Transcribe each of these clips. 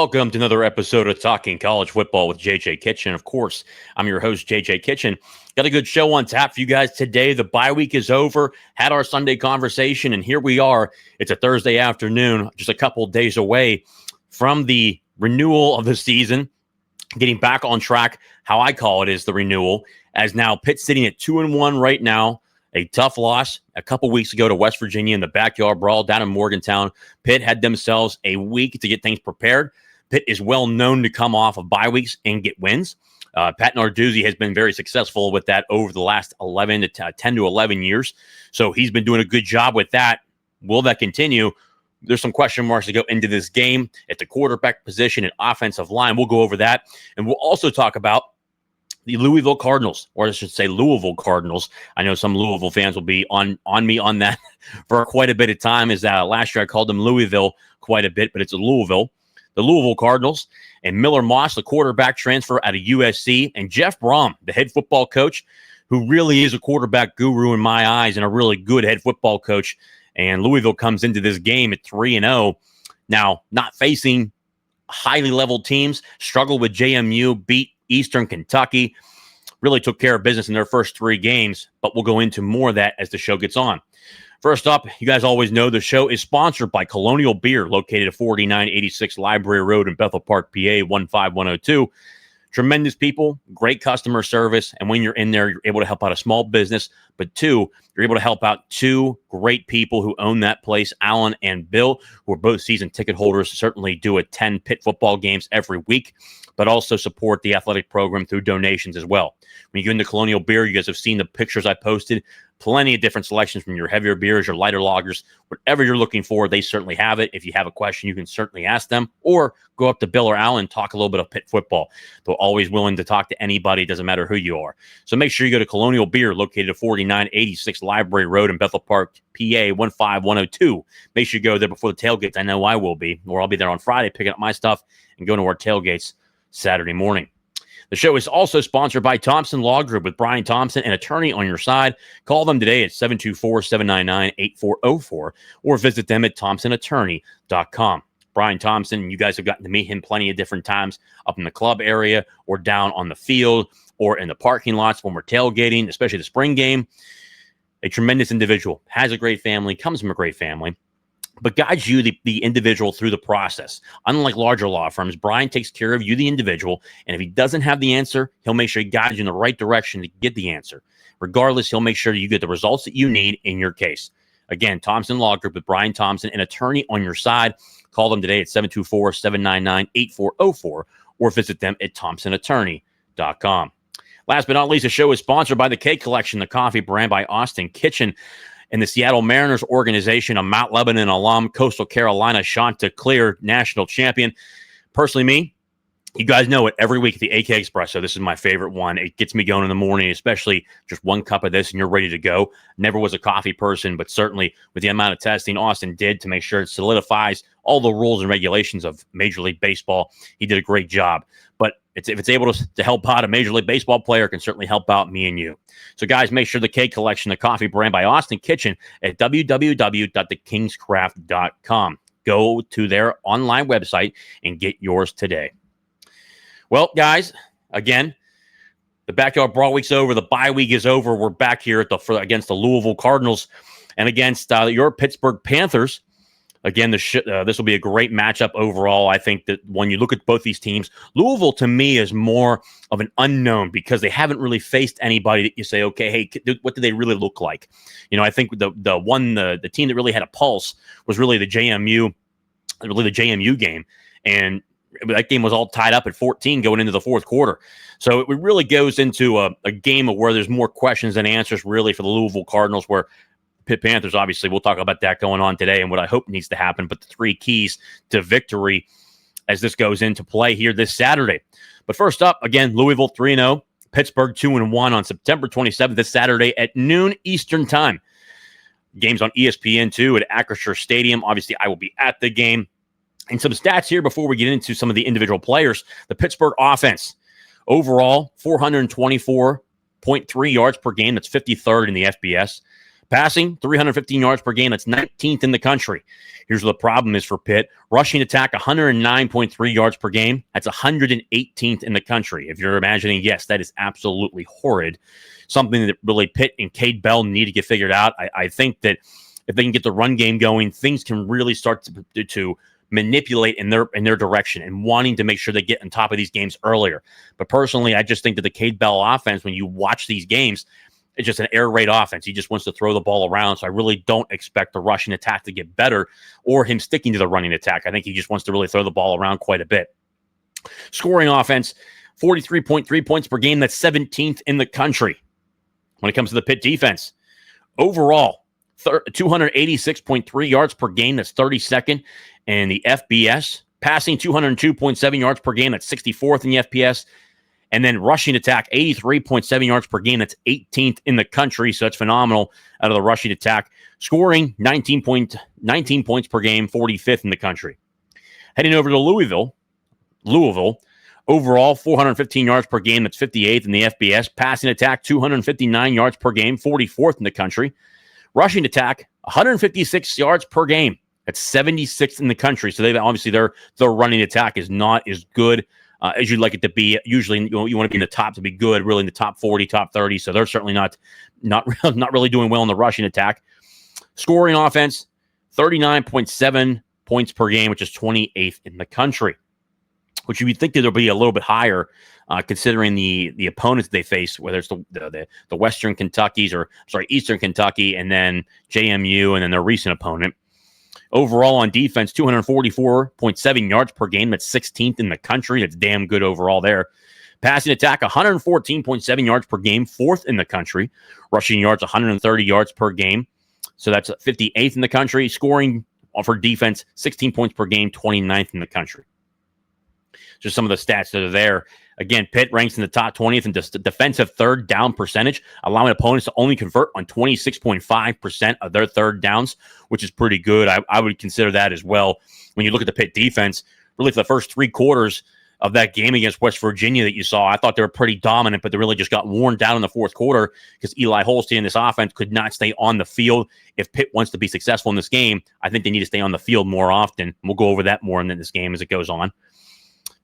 Welcome to another episode of Talking College Football with JJ Kitchen. Of course, I'm your host, JJ Kitchen. Got a good show on tap for you guys today. The bye week is over, had our Sunday conversation, and here we are. It's a Thursday afternoon, just a couple of days away from the renewal of the season, getting back on track. How I call it is the renewal, as now Pitt sitting at 2-1 right now. A tough loss a couple weeks ago to West Virginia in the backyard brawl down in Morgantown. Pitt had themselves a week to get things prepared. Pitt is well known to come off of bye weeks and get wins. Pat Narduzzi has been very successful with that over the last 10 to 11 years. So he's been doing a good job with that. Will that continue? There's some question marks to go into this game at the quarterback position and offensive line. We'll go over that. And we'll also talk about the Louisville Cardinals, or I should say Louisville Cardinals. I know some Louisville fans will be on me on that for quite a bit of time, as last year I called them Louisville quite a bit, but it's a Louisville. The Louisville Cardinals, and Miller Moss, the quarterback transfer out of USC, and Jeff Brom, the head football coach, who really is a quarterback guru in my eyes and a really good head football coach. And Louisville comes into this game at 3-0. Now, not facing highly leveled teams, struggled with JMU, beat Eastern Kentucky, really took care of business in their first three games, but we'll go into more of that as the show gets on. First up, you guys always know the show is sponsored by Colonial Beer, located at 4986 Library Road in Bethel Park, PA, 15102. Tremendous people, great customer service, and when you're in there, you're able to help out a small business, but two, you're able to help out two great people who own that place, Alan and Bill, who are both season ticket holders, certainly do attend Pitt football games every week, but also support the athletic program through donations as well. When you go into Colonial Beer, you guys have seen the pictures I posted. Plenty of different selections from your heavier beers, your lighter lagers, whatever you're looking for, they certainly have it. If you have a question, you can certainly ask them, or go up to Bill or Alan, talk a little bit of Pitt football. They're always willing to talk to anybody. It doesn't matter who you are. So make sure you go to Colonial Beer, located at 4986 Library Road in Bethel Park, PA, 15102. Make sure you go there before the tailgates. I know I will be, or I'll be there on Friday picking up my stuff and going to our tailgates Saturday morning. The show is also sponsored by Thompson Law Group with Brian Thompson, an attorney on your side. Call them today at 724-799-8404 or visit them at thompsonattorney.com. Brian Thompson, you guys have gotten to meet him plenty of different times up in the club area or down on the field or in the parking lots when we're tailgating, especially the spring game. A tremendous individual, has a great family, comes from a great family, but guides you, the individual, through the process. Unlike larger law firms, Brian takes care of you, the individual, and if he doesn't have the answer, he'll make sure he guides you in the right direction to get the answer. Regardless, he'll make sure you get the results that you need in your case. Again, Thompson Law Group with Brian Thompson, an attorney on your side. Call them today at 724-799-8404 or visit them at thompsonattorney.com. Last but not least, the show is sponsored by the Cake Collection, the coffee brand by Austin Kitchen, and the Seattle Mariners organization, a Mount Lebanon alum, Coastal Carolina Chanticleer national champion. Personally, me, you guys know it, every week, the AK Espresso, this is my favorite one. It gets me going in the morning, especially just one cup of this and you're ready to go. Never was a coffee person, but certainly with the amount of testing Austin did to make sure it solidifies all the rules and regulations of Major League Baseball, he did a great job. But if it's able to help out a Major League Baseball player, it can certainly help out me and you. So, guys, make sure the Cake Collection, the coffee brand by Austin Kitchen, at www.thekingscraft.com. Go to their online website and get yours today. Well, guys, again, the backyard brawl week's over. The bye week is over. We're back here against the Louisville Cardinals and against your Pittsburgh Panthers. Again, this will be a great matchup overall. I think that when you look at both these teams, Louisville to me is more of an unknown because they haven't really faced anybody that you say, okay, hey, what do they really look like? You know, I think the team that really had a pulse was really the JMU game, and that game was all tied up at 14 going into the fourth quarter. So it really goes into a game of where there's more questions than answers really for the Louisville Cardinals, where Pitt Panthers, obviously, we'll talk about that going on today and what I hope needs to happen, but the three keys to victory as this goes into play here this Saturday. But first up, again, Louisville 3-0, Pittsburgh 2-1 on September 27th, this Saturday at noon Eastern time. Games on ESPN2 at Acrisure Stadium. Obviously, I will be at the game. And some stats here before we get into some of the individual players. The Pittsburgh offense, overall, 424.3 yards per game. That's 53rd in the FBS. Passing, 315 yards per game. That's 19th in the country. Here's what the problem is for Pitt. Rushing attack, 109.3 yards per game. That's 118th in the country. If you're imagining, yes, that is absolutely horrid. Something that really Pitt and Cade Bell need to get figured out. I think that if they can get the run game going, things can really start to manipulate in their direction and wanting to make sure they get on top of these games earlier. But personally, I just think that the Cade Bell offense, when you watch these games, it's just an air raid offense. He just wants to throw the ball around. So I really don't expect the rushing attack to get better or him sticking to the running attack. I think he just wants to really throw the ball around quite a bit. Scoring offense, 43.3 points per game. That's 17th in the country. When it comes to the Pitt defense, overall, 286.3 yards per game. That's 32nd in the FBS. Passing, 202.7 yards per game. That's 64th in the FBS. And then rushing attack, 83.7 yards per game. That's 18th in the country. So that's phenomenal out of the rushing attack. Scoring, 19 points per game, 45th in the country. Heading over to Louisville, overall, 415 yards per game. That's 58th in the FBS. Passing attack, 259 yards per game, 44th in the country. Rushing attack, 156 yards per game. That's 76th in the country. So obviously their running attack is not as good as you'd like it to be. Usually, you want to be in the top to be good, really in the top 40, top 30. So they're certainly not really doing well in the rushing attack. Scoring offense, 39.7 points per game, which is 28th in the country. Which you would think that they'll be a little bit higher, considering the opponents they face, whether it's the Western Kentuckies Eastern Kentucky, and then JMU, and then their recent opponent. Overall on defense, 244.7 yards per game. That's 16th in the country. That's damn good overall there. Passing attack, 114.7 yards per game, 4th in the country. Rushing yards, 130 yards per game. So that's 58th in the country. Scoring for defense, 16 points per game, 29th in the country. Just some of the stats that are there. Again, Pitt ranks in the top 20th in defensive third down percentage, allowing opponents to only convert on 26.5% of their third downs, which is pretty good. I would consider that as well. When you look at the Pitt defense, really for the first 3 quarters of that game against West Virginia that you saw, I thought they were pretty dominant, but they really just got worn down in the fourth quarter because Eli Holstein and this offense could not stay on the field. If Pitt wants to be successful in this game, I think they need to stay on the field more often. We'll go over that more in this game as it goes on.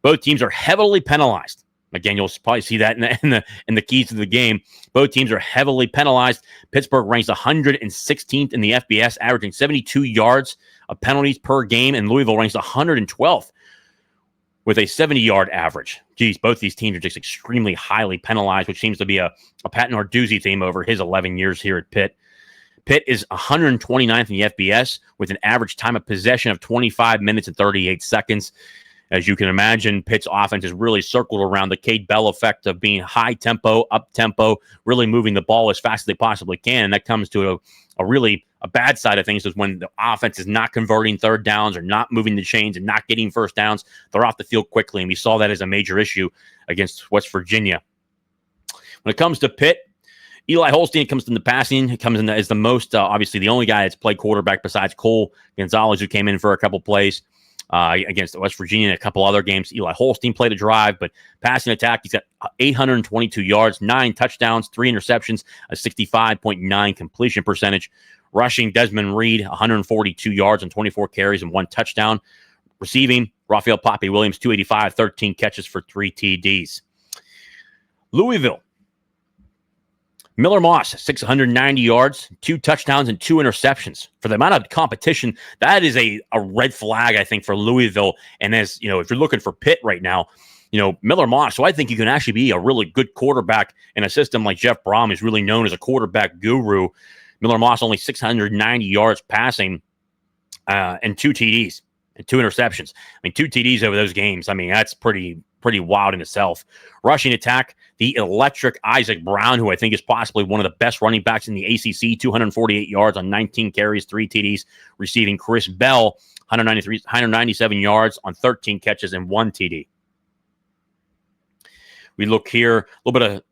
Both teams are heavily penalized. Again, you'll probably see that in the keys to the game. Both teams are heavily penalized. Pittsburgh ranks 116th in the FBS, averaging 72 yards of penalties per game, and Louisville ranks 112th with a 70-yard average. Geez, both these teams are just extremely highly penalized, which seems to be a Pat Narduzzi theme over his 11 years here at Pitt. Pitt is 129th in the FBS with an average time of possession of 25 minutes and 38 seconds. As you can imagine, Pitt's offense is really circled around the Cade Bell effect of being high tempo, up tempo, really moving the ball as fast as they possibly can. And that comes to a bad side of things is when the offense is not converting third downs or not moving the chains and not getting first downs. They're off the field quickly, and we saw that as a major issue against West Virginia. When it comes to Pitt, Eli Holstein comes in the passing. He comes in as the most, obviously, the only guy that's played quarterback besides Cole Gonzalez, who came in for a couple plays. Against West Virginia and a couple other games. Eli Holstein played a drive, but passing attack, he's got 822 yards, 9 touchdowns, 3 interceptions, a 65.9 completion percentage. Rushing, Desmond Reed, 142 yards and 24 carries and 1 touchdown. Receiving, Raphael Poppy Williams, 285, 13 catches for 3 TDs. Louisville. Miller Moss, 690 yards, 2 touchdowns, and 2 interceptions. For the amount of competition, that is a red flag, I think, for Louisville. And as you know, if you're looking for Pitt right now, Miller Moss, so I think you can actually be a really good quarterback in a system like Jeff Brom, who's really known as a quarterback guru. Miller Moss only 690 yards passing and 2 TDs and 2 interceptions. 2 TDs over those games. That's pretty wild in itself. Rushing attack, the electric Isaac Brown, who I think is possibly one of the best running backs in the ACC, 248 yards on 19 carries, 3 TDs. Receiving, Chris Bell, 197 yards on 13 catches and 1 TD. We look here, a little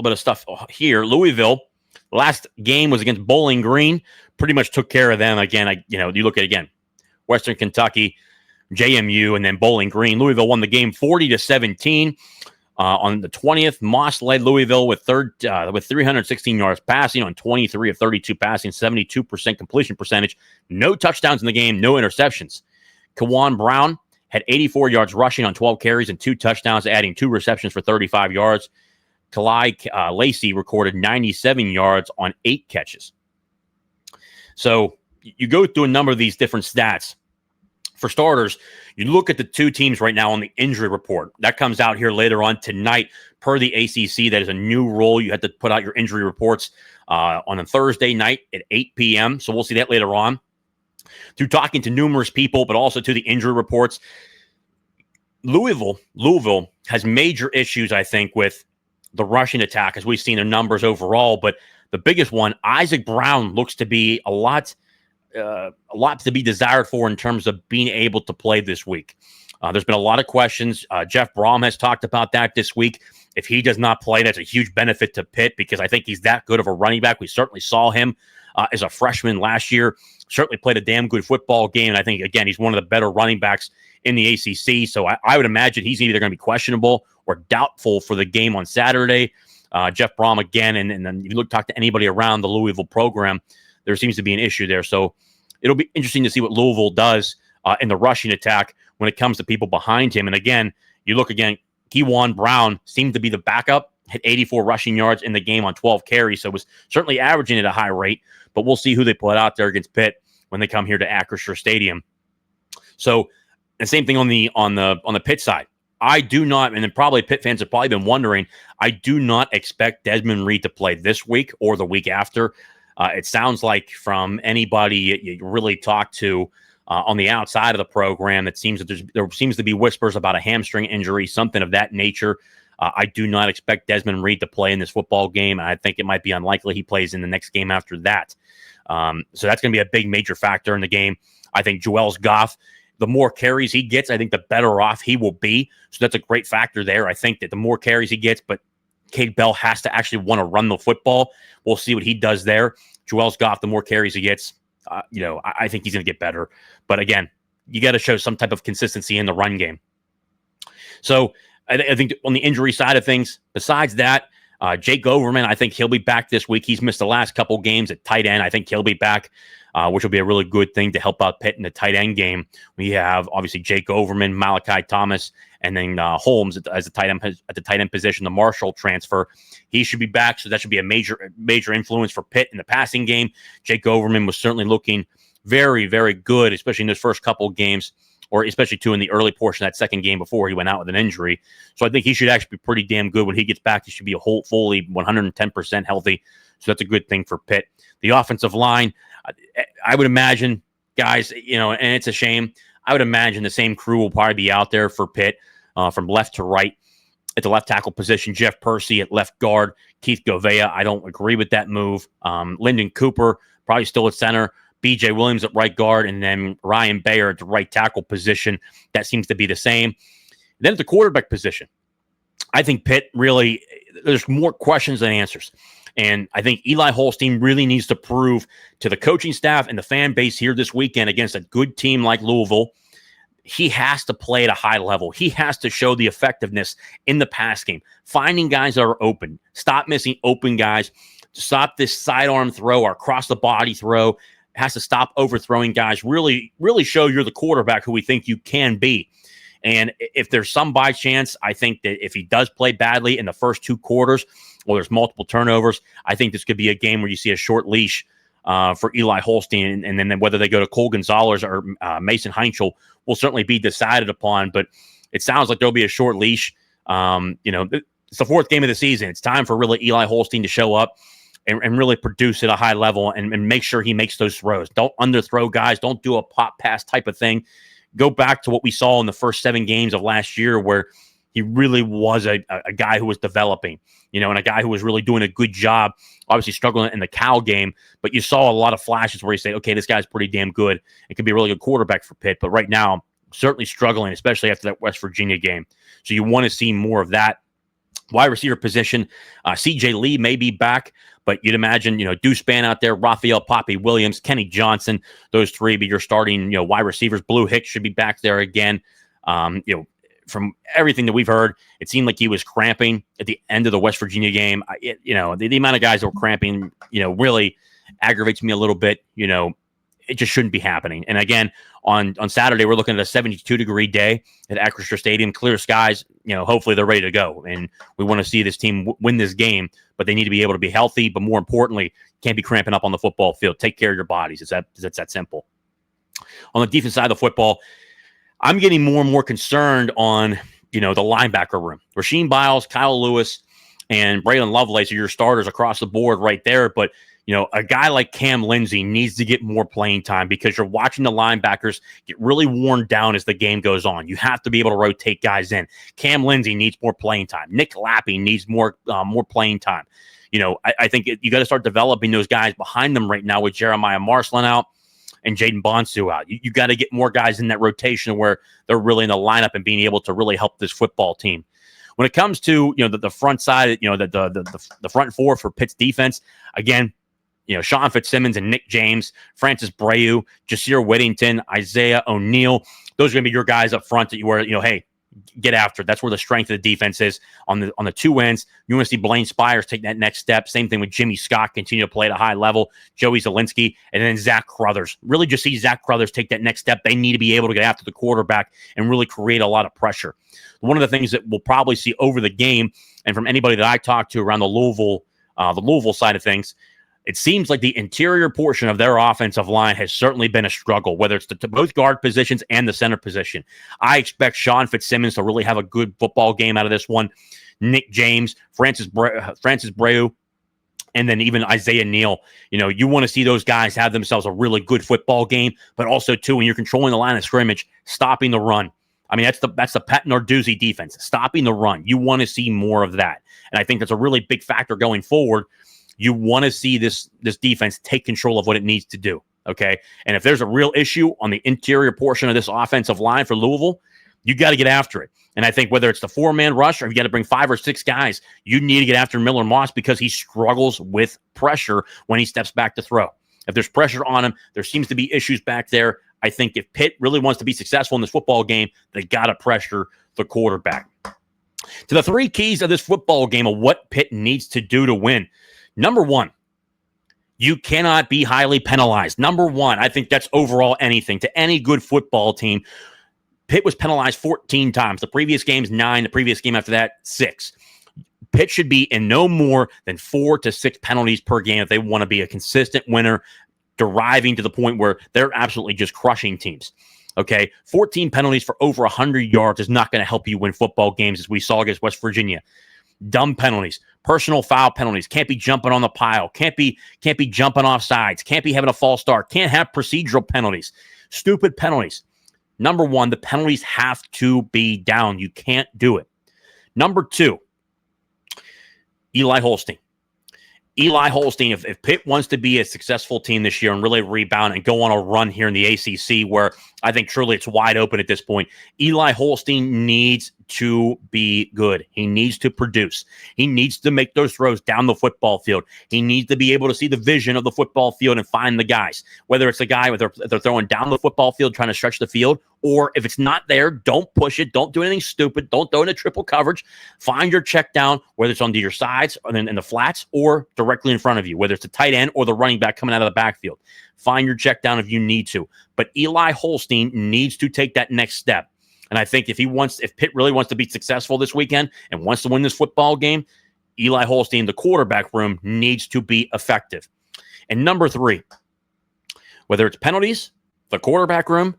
bit of stuff here. Louisville, last game was against Bowling Green, pretty much took care of them. Again, you look at Western Kentucky, JMU, and then Bowling Green. Louisville won the game 40-17. On the 20th, Moss led Louisville with 316 yards passing on 23 of 32 passing, 72% completion percentage. No touchdowns in the game, no interceptions. Kawan Brown had 84 yards rushing on 12 carries and 2 touchdowns, adding 2 receptions for 35 yards. Kalai Lacey recorded 97 yards on 8 catches. So you go through a number of these different stats. For starters, you look at the 2 teams right now on the injury report. That comes out here later on tonight per the ACC. That is a new rule. You have to put out your injury reports on a Thursday night at 8 p.m. So we'll see that later on. Through talking to numerous people, but also to the injury reports, Louisville has major issues, I think, with the rushing attack, as we've seen their numbers overall. But the biggest one, Isaac Brown, looks to be a lot to be desired for in terms of being able to play this week. There's been a lot of questions. Jeff Brom has talked about that this week. If he does not play, that's a huge benefit to Pitt because I think he's that good of a running back. We certainly saw him as a freshman last year. Certainly played a damn good football game. And I think, again, he's one of the better running backs in the ACC. So I would imagine he's either going to be questionable or doubtful for the game on Saturday. Jeff Brom, again, and then if you talk to anybody around the Louisville program, there seems to be an issue there. So it'll be interesting to see what Louisville does in the rushing attack when it comes to people behind him. And again, you look again, Kewan Brown seemed to be the backup, hit 84 rushing yards in the game on 12 carries, so was certainly averaging at a high rate. But we'll see who they put out there against Pitt when they come here to Acrisure Stadium. So the same thing on the Pitt side. I do not, and then probably Pitt fans have probably been wondering, I do not expect Desmond Reed to play this week or the week after. It sounds like from anybody you really talk to on the outside of the program, there seems to be whispers about a hamstring injury, something of that nature. I do not expect Desmond Reed to play in this football game. I think it might be unlikely he plays in the next game after that. So that's going to be a big major factor in the game. I think Joel Goff, the more carries he gets, I think the better off he will be. So that's a great factor there. I think that the more carries he gets, but Cade Bell has to actually want to run the football. We'll see what he does there. Joel Goff, the more carries he gets, I think he's going to get better. But again, you got to show some type of consistency in the run game. So I think on the injury side of things, besides that, Jake Overman, I think he'll be back this week. He's missed the last couple games at tight end. I think he'll be back, which will be a really good thing to help out Pitt in the tight end game. We have obviously Jake Overman, Malachi Thomas, and then Holmes as the tight end position. The Marshall transfer, he should be back, so that should be a major influence for Pitt in the passing game. Jake Overman was certainly looking very, very good, especially in those first couple games, or especially too in the early portion of that second game before he went out with an injury. So I think he should actually be pretty damn good when he gets back. He should be fully 110% healthy. So that's a good thing for Pitt. The offensive line, I would imagine, guys, and it's a shame. I would imagine the same crew will probably be out there for Pitt from left to right. At the left tackle position, Jeff Percy at left guard, Keith Govea. I don't agree with that move. Lyndon Cooper probably still at center. B.J. Williams at right guard, and then Ryan Bayer at the right tackle position. That seems to be the same. Then at the quarterback position, I think Pitt really, there's more questions than answers. And I think Eli Holstein really needs to prove to the coaching staff and the fan base here this weekend against a good team like Louisville, he has to play at a high level. He has to show the effectiveness in the pass game, finding guys that are open. Stop missing open guys. Stop this sidearm throw or across the body throw. Has to stop overthrowing guys, really, really show you're the quarterback who we think you can be. And if there's some by chance, I think that if he does play badly in the first 2 quarters, or there's multiple turnovers, I think this could be a game where you see a short leash for Eli Holstein. And then whether they go to Cole Gonzalez or Mason Heinschel will certainly be decided upon. But it sounds like there'll be a short leash. It's the 4th game of the season. It's time for really Eli Holstein to show up and really produce at a high level and make sure he makes those throws. Don't underthrow guys. Don't do a pop pass type of thing. Go back to what we saw in the first 7 games of last year where he really was a guy who was developing, and a guy who was really doing a good job, obviously struggling in the Cal game, but you saw a lot of flashes where you say, okay, this guy's pretty damn good. It could be a really good quarterback for Pitt, but right now, certainly struggling, especially after that West Virginia game. So you want to see more of that. Wide receiver position, C.J. Lee may be back, but you'd imagine, Deuce Spann out there, Raphael Poppy Williams, Kenny Johnson, those 3 be your starting, wide receivers. Blue Hicks should be back there again. from everything that we've heard, it seemed like he was cramping at the end of the West Virginia game. The amount of guys that were cramping, really aggravates me a little bit. It just shouldn't be happening. And again, on Saturday, we're looking at a 72-degree day at Acrisure Stadium, clear skies. Hopefully they're ready to go. And we want to see this team win this game, but they need to be able to be healthy. But more importantly, can't be cramping up on the football field. Take care of your bodies. It's that simple. On the defense side of the football, I'm getting more and more concerned on, the linebacker room. Rasheem Biles, Kyle Lewis, and Braylon Lovelace are your starters across the board right there. But, a guy like Cam Lindsey needs to get more playing time because you're watching the linebackers get really worn down as the game goes on. You have to be able to rotate guys in. Cam Lindsey needs more playing time. Nick Lappy needs more playing time. I think you got to start developing those guys behind them right now with Jeremiah Marslin out and Jaden Bonsu out. You got to get more guys in that rotation where they're really in the lineup and being able to really help this football team. When it comes to, the front side, the front four for Pitt's defense, again, Sean Fitzsimmons and Nick James, Francis Breu, Jasir Whittington, Isaiah O'Neal. Those are going to be your guys up front that hey, get after it. That's where the strength of the defense is on the two ends. You want to see Blaine Spires take that next step. Same thing with Jimmy Scott, continue to play at a high level. Joey Zielinski, and then Zach Crothers. Really just see Zach Crothers take that next step. They need to be able to get after the quarterback and really create a lot of pressure. One of the things that we'll probably see over the game, and from anybody that I talked to around the Louisville side of things, it seems like the interior portion of their offensive line has certainly been a struggle, whether it's to both guard positions and the center position. I expect Sean Fitzsimmons to really have a good football game out of this one. Nick James, Francis Breu, and then even Isaiah Neal. You want to see those guys have themselves a really good football game, but also, too, when you're controlling the line of scrimmage, stopping the run. I mean, that's the Pat Narduzzi defense, stopping the run. You want to see more of that. And I think that's a really big factor going forward. You want to see this defense take control of what it needs to do, okay? And if there's a real issue on the interior portion of this offensive line for Louisville, you got to get after it. And I think whether it's the four-man rush or you got to bring 5 or 6 guys, you need to get after Miller Moss because he struggles with pressure when he steps back to throw. If there's pressure on him, there seems to be issues back there. I think if Pitt really wants to be successful in this football game, they got to pressure the quarterback. To the 3 keys of this football game of what Pitt needs to do to win. Number 1, you cannot be highly penalized. Number 1, I think that's overall anything. To any good football team, Pitt was penalized 14 times. The previous game's 9. The previous game after that, 6. Pitt should be in no more than 4 to 6 penalties per game if they want to be a consistent winner, deriving to the point where they're absolutely just crushing teams. Okay, 14 penalties for over 100 yards is not going to help you win football games, as we saw against West Virginia. Dumb penalties, personal foul penalties, can't be jumping on the pile, can't be jumping off sides, can't be having a false start, can't have procedural penalties, stupid penalties. Number 1, the penalties have to be down. You can't do it. Number 2, Eli Holstein. Eli Holstein, if Pitt wants to be a successful team this year and really rebound and go on a run here in the ACC, where I think truly it's wide open at this point, Eli Holstein needs to be good. He needs to produce. He needs to make those throws down the football field. He needs to be able to see the vision of the football field and find the guys, whether it's the guy where they're throwing down the football field, trying to stretch the field, or if it's not there, don't push it. Don't do anything stupid. Don't throw in a triple coverage. Find your check down, whether it's on your sides or in the flats or directly in front of you, whether it's the tight end or the running back coming out of the backfield. Find your check down if you need to. But Eli Holstein needs to take that next step. And I think if Pitt really wants to be successful this weekend and wants to win this football game, Eli Holstein, the quarterback room, needs to be effective. And number 3, whether it's penalties, the quarterback room,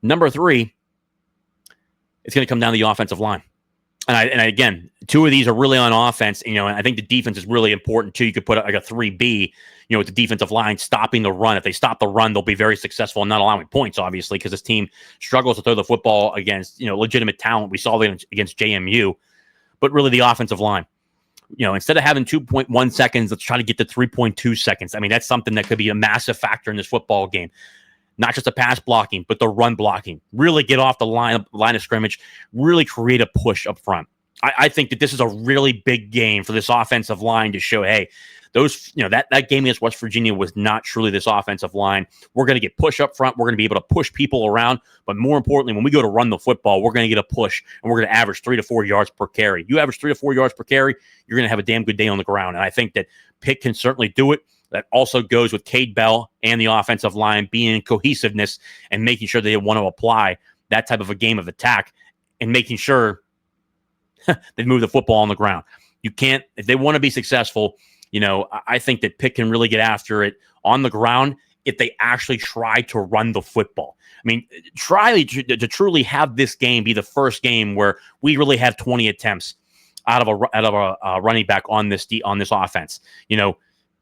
number 3, it's going to come down to the offensive line. And again, 2 of these are really on offense. And I think the defense is really important too. You could put like a 3B, with the defensive line stopping the run. If they stop the run, they'll be very successful and not allowing points, obviously, because this team struggles to throw the football against, legitimate talent. We saw that against JMU, but really the offensive line. Instead of having 2.1 seconds, let's try to get to 3.2 seconds. I mean, that's something that could be a massive factor in this football game. Not just the pass blocking, but the run blocking. Really get off the line of scrimmage, really create a push up front. I think that this is a really big game for this offensive line to show, hey, that game against West Virginia was not truly this offensive line. We're going to get push up front. We're going to be able to push people around. But more importantly, when we go to run the football, we're going to get a push, and we're going to average 3 to 4 yards per carry. You average 3 to 4 yards per carry, you're going to have a damn good day on the ground. And I think that Pitt can certainly do it. That also goes with Cade Bell and the offensive line being in cohesiveness and making sure they want to apply that type of a game of attack and making sure they move the football on the ground. You can't, if they want to be successful, I think that Pitt can really get after it on the ground if they actually try to run the football. I mean, try to truly have this game be the first game where we really have 20 attempts out of a running back on this offense.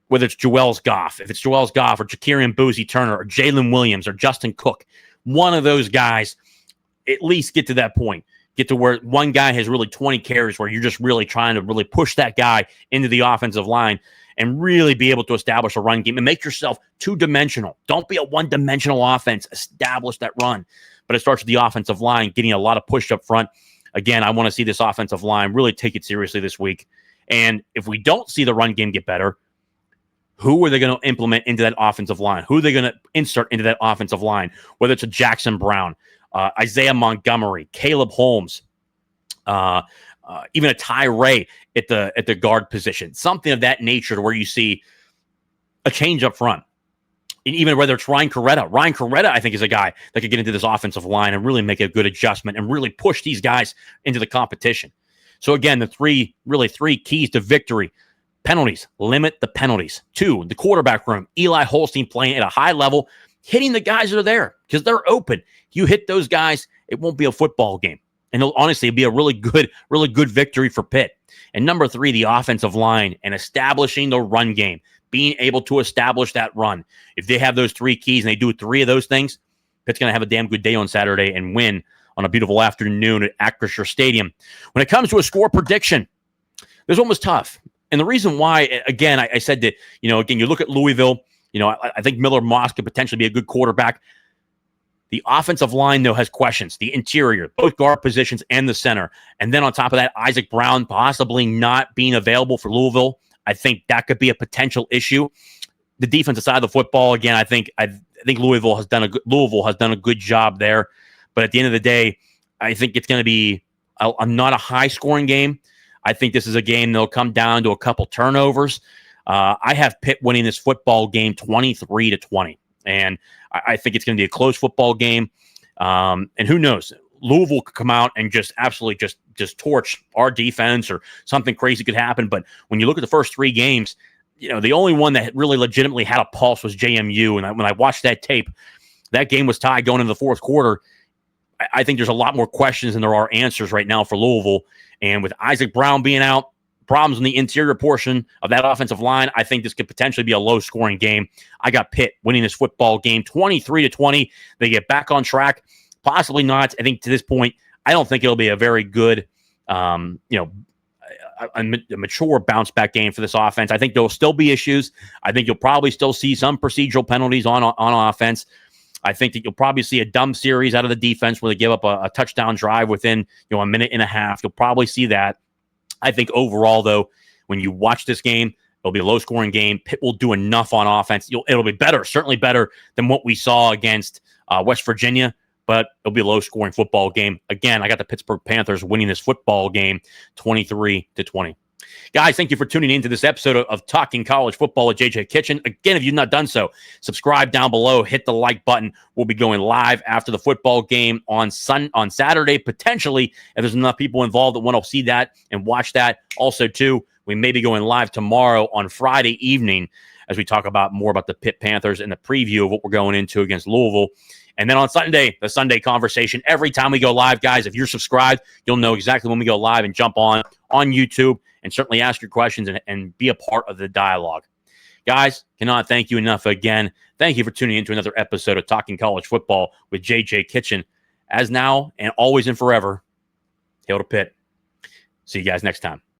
Whether it's Joel's Goff, if it's Joel's Goff or Jakarian Boozy Turner or Jalen Williams or Justin Cook, one of those guys at least get to that point. Get to where one guy has really 20 carries where you're just really trying to really push that guy into the offensive line and really be able to establish a run game and make yourself two-dimensional. Don't be a one-dimensional offense. Establish that run. But it starts with the offensive line, getting a lot of push up front. Again, I want to see this offensive line really take it seriously this week. And if we don't see the run game get better, who are they going to implement into that offensive line? Who are they going to insert into that offensive line? Whether it's a Jackson Brown, Isaiah Montgomery, Caleb Holmes, even a Ty Ray at the guard position, something of that nature to where you see a change up front. And even whether it's Ryan Coretta, I think, is a guy that could get into this offensive line and really make a good adjustment and really push these guys into the competition. So again, the three keys to victory. Penalties, limit the penalties. 2, the quarterback room. Eli Holstein playing at a high level, hitting the guys that are there because they're open. You hit those guys, it won't be a football game. And honestly, it'd be a really good victory for Pitt. And number 3, the offensive line and establishing the run game, being able to establish that run. If they have those 3 keys and they do 3 of those things, Pitt's going to have a damn good day on Saturday and win on a beautiful afternoon at Acrisure Stadium. When it comes to a score prediction, this one was tough. And the reason why, again, I said that, again, you look at Louisville, I think Miller Moss could potentially be a good quarterback. The offensive line, though, has questions. The interior, both guard positions and the center. And then on top of that, Isaac Brown possibly not being available for Louisville. I think that could be a potential issue. The defensive side of the football, again, I think Louisville has done a good job there. But at the end of the day, I think it's going to be not a high-scoring game. I think this is a game that'll come down to a couple turnovers. I have Pitt winning this football game 23-20. And I think it's going to be a close football game. And who knows? Louisville could come out and just absolutely just torch our defense or something crazy could happen. But when you look at the first 3 games, the only one that really legitimately had a pulse was JMU. And when I watched that tape, that game was tied going into the fourth quarter. I think there's a lot more questions than there are answers right now for Louisville. And with Isaac Brown being out, problems in the interior portion of that offensive line, I think this could potentially be a low-scoring game. I got Pitt winning this football game 23-20. They get back on track. Possibly not. I think to this point, I don't think it'll be a very good, a mature bounce-back game for this offense. I think there will still be issues. I think you'll probably still see some procedural penalties on offense. I think that you'll probably see a dumb series out of the defense where they give up a touchdown drive within a minute and a half. You'll probably see that. I think overall, though, when you watch this game, it'll be a low-scoring game. Pitt will do enough on offense. It'll be better, certainly better than what we saw against West Virginia, but it'll be a low-scoring football game. Again, I got the Pittsburgh Panthers winning this football game 23-20. Guys, thank you for tuning in to this episode of Talking College Football with JJ Kitchen. Again, if you've not done so, subscribe down below, hit the like button. We'll be going live after the football game on Saturday, potentially, if there's enough people involved that want to see that and watch that. Also, too, we may be going live tomorrow on Friday evening as we talk about more about the Pitt Panthers and the preview of what we're going into against Louisville. And then on Sunday, the Sunday conversation. Every time we go live, guys, if you're subscribed, you'll know exactly when we go live and jump on YouTube and certainly ask your questions and be a part of the dialogue. Guys, cannot thank you enough again. Thank you for tuning in to another episode of Talking College Football with JJ Kitchen. As now and always and forever, hail to Pitt. See you guys next time.